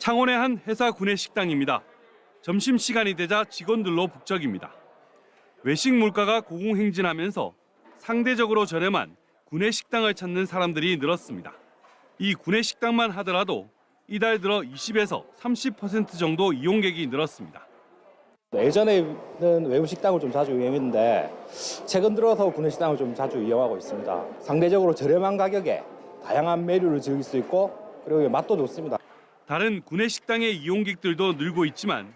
창원의 한 회사 구내식당입니다. 점심시간이 되자 직원들로 북적입니다. 외식 물가가 고공행진하면서 상대적으로 저렴한 구내식당을 찾는 사람들이 늘었습니다. 이 구내식당만 하더라도 이달 들어 20에서 30% 정도 이용객이 늘었습니다. 예전에는 외부 식당을 좀 자주 이용했는데 최근 들어서 구내식당을 좀 자주 이용하고 있습니다. 상대적으로 저렴한 가격에 다양한 메뉴를 즐길 수 있고 그리고 맛도 좋습니다. 다른 구내식당의 이용객들도 늘고 있지만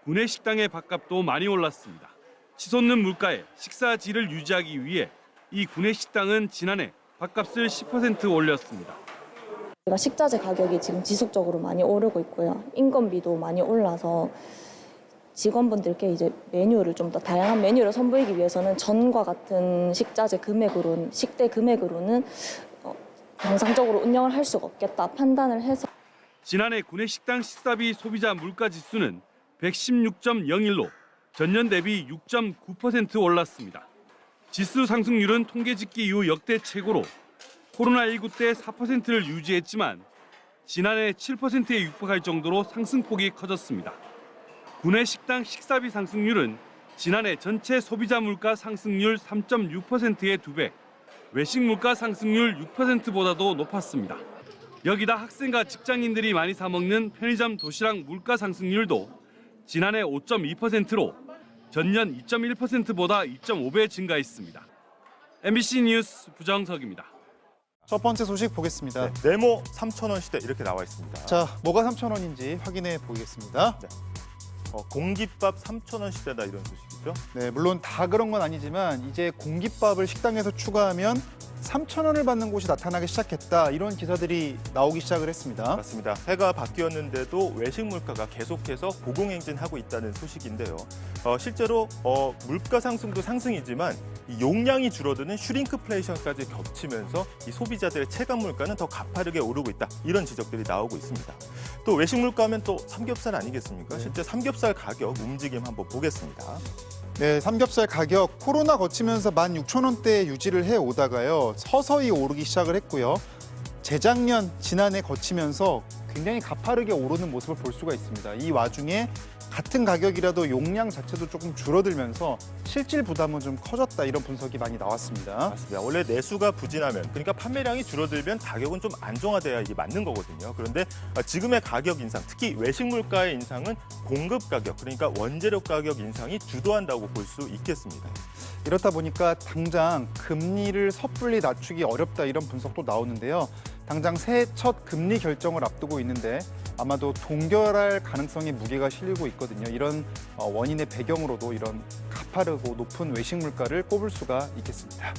구내식당의 밥값도 많이 올랐습니다. 치솟는 물가에 식사 질을 유지하기 위해 이 구내식당은 지난해 밥값을 10% 올렸습니다. 식자재 가격이 지금 지속적으로 많이 오르고 있고요. 인건비도 많이 올라서 직원분들께 이제 메뉴를 좀 더 다양한 메뉴를 선보이기 위해서는 전과 같은 식자재 금액으로는 식대 금액으로는 정상적으로 운영을 할 수가 없겠다 판단을 해서 지난해 구내식당 식사비 소비자 물가 지수는 116.01로 전년 대비 6.9% 올랐습니다. 지수 상승률은 통계집기 이후 역대 최고로 코로나19 때 4%를 유지했지만 지난해 7%에 육박할 정도로 상승폭이 커졌습니다. 구내식당 식사비 상승률은 지난해 전체 소비자 물가 상승률 3.6%의 2배, 외식 물가 상승률 6%보다도 높았습니다. 여기다 학생과 직장인들이 많이 사 먹는 편의점 도시락 물가 상승률도 지난해 5.2%로 전년 2.1%보다 2.5배 증가했습니다. MBC 뉴스 부정석입니다. 첫 번째 소식 보겠습니다. 네, 네모 3,000원 시대 이렇게 나와 있습니다. 자, 뭐가 3,000원인지 확인해 보겠습니다. 네. 공깃밥 3,000원 시대다 이런 소식이죠. 네, 물론 다 그런 건 아니지만 이제 공깃밥을 식당에서 추가하면 3,000원을 받는 곳이 나타나기 시작했다. 이런 기사들이 나오기 시작을 했습니다. 맞습니다. 해가 바뀌었는데도 외식 물가가 계속해서 고공행진하고 있다는 소식인데요. 실제로 물가 상승도 상승이지만 이 용량이 줄어드는 슈링크플레이션까지 겹치면서 이 소비자들의 체감 물가는 더 가파르게 오르고 있다. 이런 지적들이 나오고 있습니다. 또 외식 물가하면 또 삼겹살 아니겠습니까? 실제 삼겹살 가격 움직임 한번 보겠습니다. 네, 삼겹살 가격 코로나 거치면서 16,000원대에 유지를 해오다가요. 서서히 오르기 시작을 했고요. 재작년, 지난해 거치면서 굉장히 가파르게 오르는 모습을 볼 수가 있습니다. 이 와중에 같은 가격이라도 용량 자체도 조금 줄어들면서 실질 부담은 좀 커졌다 이런 분석이 많이 나왔습니다. 맞습니다. 원래 내수가 부진하면 그러니까 판매량이 줄어들면 가격은 좀 안정화돼야 이게 맞는 거거든요. 그런데 지금의 가격 인상, 특히 외식 물가의 인상은 공급 가격, 그러니까 원재료 가격 인상이 주도한다고 볼 수 있겠습니다. 이렇다 보니까 당장 금리를 섣불리 낮추기 어렵다 이런 분석도 나오는데요. 당장 새해 첫 금리 결정을 앞두고 있는데 아마도 동결할 가능성이 무게가 실리고 있거든요. 이런 원인의 배경으로도 이런 가파르고 높은 외식 물가를 꼽을 수가 있겠습니다.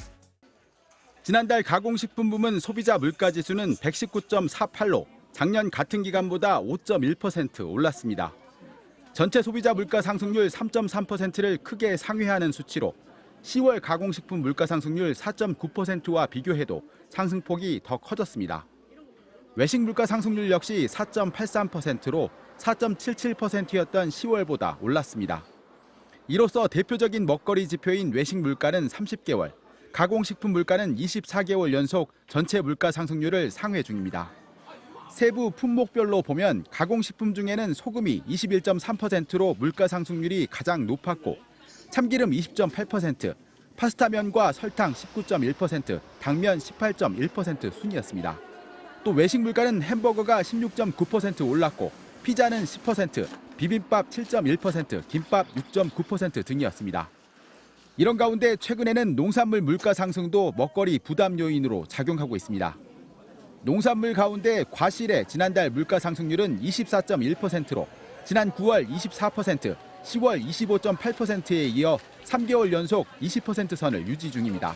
지난달 가공식품 부문 소비자 물가지수는 119.48로 작년 같은 기간보다 5.1% 올랐습니다. 전체 소비자 물가 상승률 3.3%를 크게 상회하는 수치로 10월 가공식품 물가 상승률 4.9%와 비교해도 상승폭이 더 커졌습니다. 외식 물가 상승률 역시 4.83%로 4.77%였던 10월보다 올랐습니다. 이로써 대표적인 먹거리 지표인 외식 물가는 30개월, 가공식품 물가는 24개월 연속 전체 물가 상승률을 상회 중입니다. 세부 품목별로 보면 가공식품 중에는 소금이 21.3%로 물가 상승률이 가장 높았고 참기름 20.8%, 파스타면과 설탕 19.1%, 당면 18.1% 순이었습니다. 또 외식 물가는 햄버거가 16.9% 올랐고 피자는 10%, 비빔밥 7.1%, 김밥 6.9% 등이었습니다. 이런 가운데 최근에는 농산물 물가 상승도 먹거리 부담 요인으로 작용하고 있습니다. 농산물 가운데 과실의 지난달 물가 상승률은 24.1%로 지난 9월 24%, 10월 25.8%에 이어 3개월 연속 20% 선을 유지 중입니다.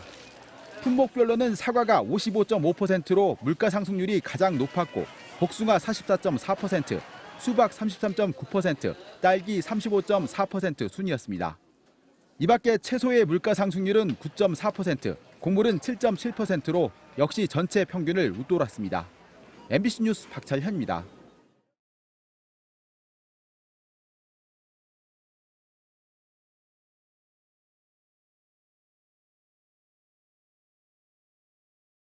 품목별로는 사과가 55.5%로 물가 상승률이 가장 높았고 복숭아 44.4%, 수박 33.9%, 딸기 35.4% 순이었습니다. 이 밖에 채소의 물가 상승률은 9.4%, 곡물은 7.7%로 역시 전체 평균을 웃돌았습니다. MBC 뉴스 박철현입니다.